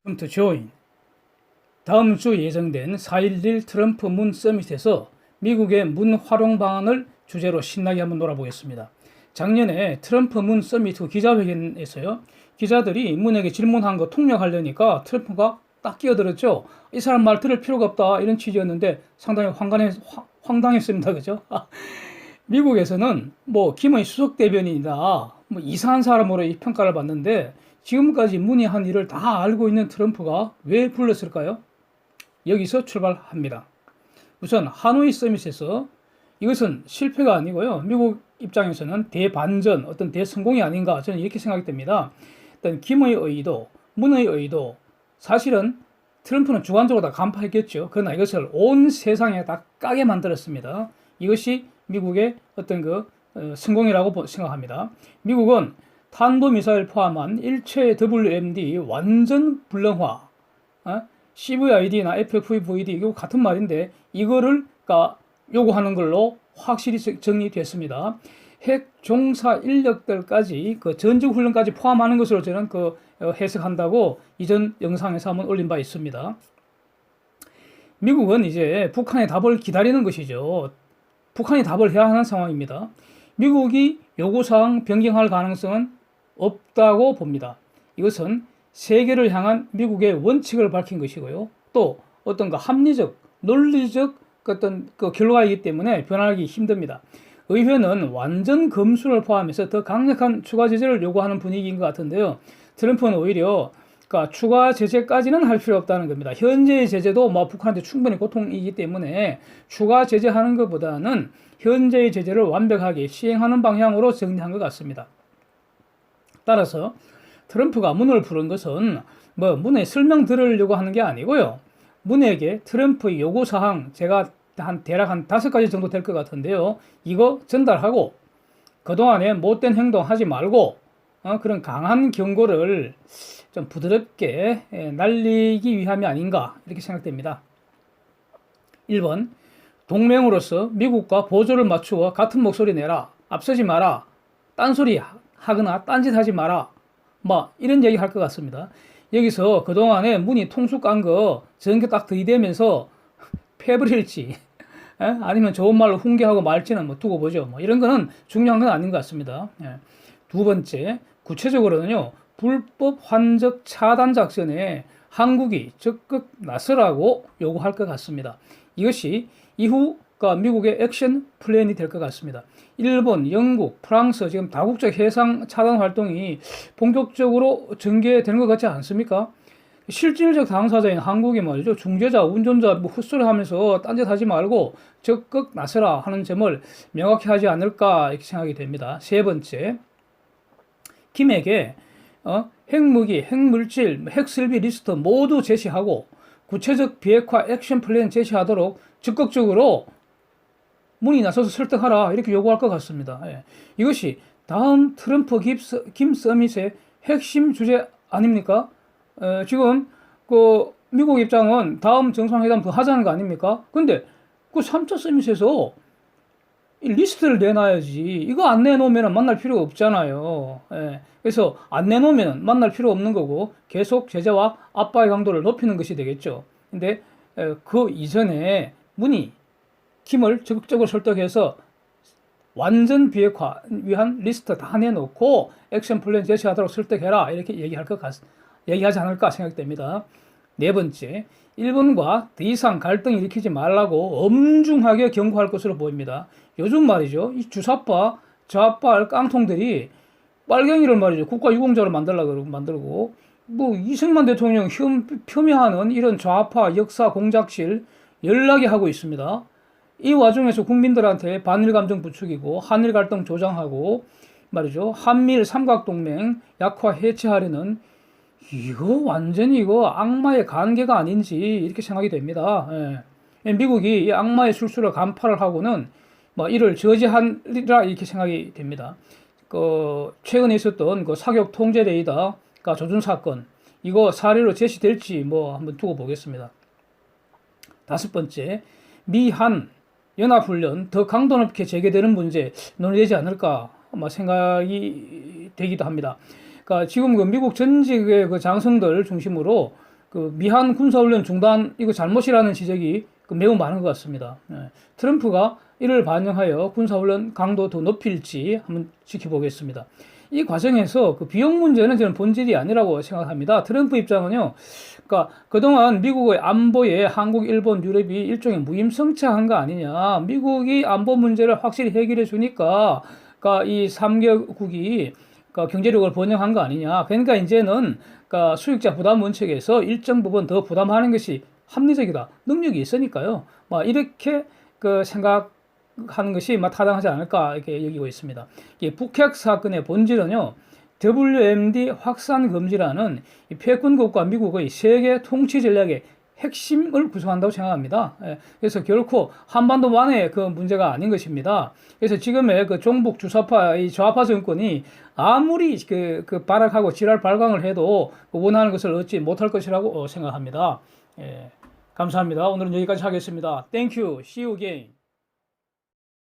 트럼프 조인. 다음 주 예정된 4.11 트럼프 문 서밋에서 미국의 문 활용 방안을 주제로 신나게 한번 놀아보겠습니다. 작년에 트럼프 문 서밋 후 기자회견에서요, 기자들이 문에게 질문한 거 통역하려니까 트럼프가 딱 끼어들었죠. 이 사람 말 들을 필요가 없다, 이런 취지였는데 상당히 황당했습니다. 그죠? 미국에서는 뭐 김의 수석 대변인이다, 뭐 이상한 사람으로 이 평가를 받는데, 지금까지 문의한 일을 다 알고 있는 트럼프가 왜 불렀을까요? 여기서 출발합니다. 우선 하노이 서밋에서 이것은 실패가 아니고요, 미국 입장에서는 대반전, 어떤 대성공이 아닌가, 저는 이렇게 생각이 됩니다. 일단 김의 의도, 문의 의도, 사실은 트럼프는 주관적으로 다 간파했겠죠. 그러나 이것을 온 세상에 다 까게 만들었습니다. 이것이 미국의 어떤 성공이라고 생각합니다. 미국은 탄도미사일 포함한 일체 WMD 완전 불능화, CVID나 FFVD, 이거 같은 말인데 이거를 요구하는 걸로 확실히 정리됐습니다. 핵 종사 인력들까지 전직 훈련까지 포함하는 것으로 저는 해석한다고 이전 영상에서 한번 올린 바 있습니다. 미국은 이제 북한의 답을 기다리는 것이죠. 북한이 답을 해야 하는 상황입니다. 미국이 요구사항 변경할 가능성은 없다고 봅니다. 이것은 세계를 향한 미국의 원칙을 밝힌 것이고요. 또 어떤 합리적, 논리적 어떤 결과이기 때문에 변하기 힘듭니다. 의회는 완전 검수를 포함해서 더 강력한 추가 제재를 요구하는 분위기인 것 같은데요. 트럼프는 오히려 추가 제재까지는 할 필요 없다는 겁니다. 현재의 제재도 북한한테 충분히 고통이기 때문에 추가 제재하는 것보다는 현재의 제재를 완벽하게 시행하는 방향으로 정리한 것 같습니다. 따라서 트럼프가 문을 푸는 것은 문에 설명 들으려고 하는 게 아니고요. 문에게 트럼프의 요구사항, 제가 대략 한 5가지 정도 될 것 같은데요. 이거 전달하고 그동안에 못된 행동 하지 말고 그런 강한 경고를 좀 부드럽게 날리기 위함이 아닌가, 이렇게 생각됩니다. 1번, 동맹으로서 미국과 보조를 맞추어 같은 목소리 내라, 앞서지 마라, 딴소리 하거나 딴짓 하지 마라, 이런 얘기 할 것 같습니다. 여기서 그동안에 문이 통수 깐 거 전개 딱 들이대면서 패버릴지 아니면 좋은 말로 훈계하고 말지는 두고 보죠. 이런 거는 중요한 건 아닌 것 같습니다. 두 번째, 구체적으로는요, 불법 환적 차단 작전에 한국이 적극 나서라고 요구할 것 같습니다. 이것이 이후 미국의 액션 플랜이 될 것 같습니다. 일본, 영국, 프랑스 지금 다국적 해상 차단 활동이 본격적으로 전개되는 것 같지 않습니까? 실질적 당사자인 한국이 말이죠, 중재자, 운전자 헛소리 하면서 딴짓하지 말고 적극 나서라 하는 점을 명확히 하지 않을까, 이렇게 생각이 됩니다. 세 번째, 김에게 핵무기, 핵물질, 핵설비 리스트 모두 제시하고 구체적 비핵화 액션 플랜 제시하도록 적극적으로 문이 나서서 설득하라, 이렇게 요구할 것 같습니다. 이것이 다음 트럼프 김 서밋의 핵심 주제 아닙니까? 지금 미국 입장은 다음 정상회담 더 하자는 거 아닙니까? 근데 3차 서밋에서 이 리스트를 내놔야지. 이거 안 내놓으면 만날 필요가 없잖아요. 그래서 안 내놓으면 만날 필요 없는 거고 계속 제재와 압박의 강도를 높이는 것이 되겠죠. 근데 그 이전에 문이 김을 적극적으로 설득해서 완전 비핵화 위한 리스트 다 내놓고 액션 플랜 제시하도록 설득해라, 이렇게 얘기하지 않을까 생각됩니다. 네 번째, 일본과 더 이상 갈등 일으키지 말라고 엄중하게 경고할 것으로 보입니다. 요즘 말이죠, 이 주사파, 좌파 깡통들이 빨갱이를 말이죠, 국가유공자로 만들고 이승만 대통령 폄훼하는 이런 좌파 역사 공작실 연락이 하고 있습니다. 이 와중에서 국민들한테 반일 감정 부추기고 한일 갈등 조장하고 말이죠, 한미일 삼각동맹 약화 해체하려는, 이거 완전히 악마의 관계가 아닌지, 이렇게 생각이 됩니다. 미국이 이 악마의 술수를 간파를 하고는 이를 저지하리라, 이렇게 생각이 됩니다. 최근에 있었던 사격 통제 레이더 조준 사건, 이거 사례로 제시될지 한번 두고 보겠습니다. 다섯 번째, 미한 연합훈련 더 강도 높게 재개되는 문제 논의되지 않을까 생각이 되기도 합니다. 지금 미국 전직의 장성들 중심으로 그 미한 군사훈련 중단 이거 잘못이라는 지적이 매우 많은 것 같습니다. 트럼프가 이를 반영하여 군사훈련 강도 더 높일지 한번 지켜보겠습니다. 이 과정에서 그 비용 문제는 저는 본질이 아니라고 생각합니다. 트럼프 입장은요, 그러니까 그동안 미국의 안보에 한국, 일본, 유럽이 일종의 무임승차한 거 아니냐. 미국이 안보 문제를 확실히 해결해 주니까, 그러니까 이 3개국이 그러니까 경제력을 번영한 거 아니냐. 그러니까 이제는 그러니까 수익자 부담 원칙에서 일정 부분 더 부담하는 것이 합리적이다. 능력이 있으니까요. 이렇게 그 생각하는 것이 타당하지 않을까 이렇게 여기고 있습니다. 이 북핵 사건의 본질은요. WMD 확산 금지라는 이 패권국과 미국의 세계 통치 전략의 핵심을 구성한다고 생각합니다. 그래서 결코 한반도만의 그 문제가 아닌 것입니다. 그래서 지금의 그 종북 주사파, 이 좌파 정권이 아무리 그 발악하고 지랄 발광을 해도 원하는 것을 얻지 못할 것이라고 생각합니다. 감사합니다. 오늘은 여기까지 하겠습니다. Thank you. See you again.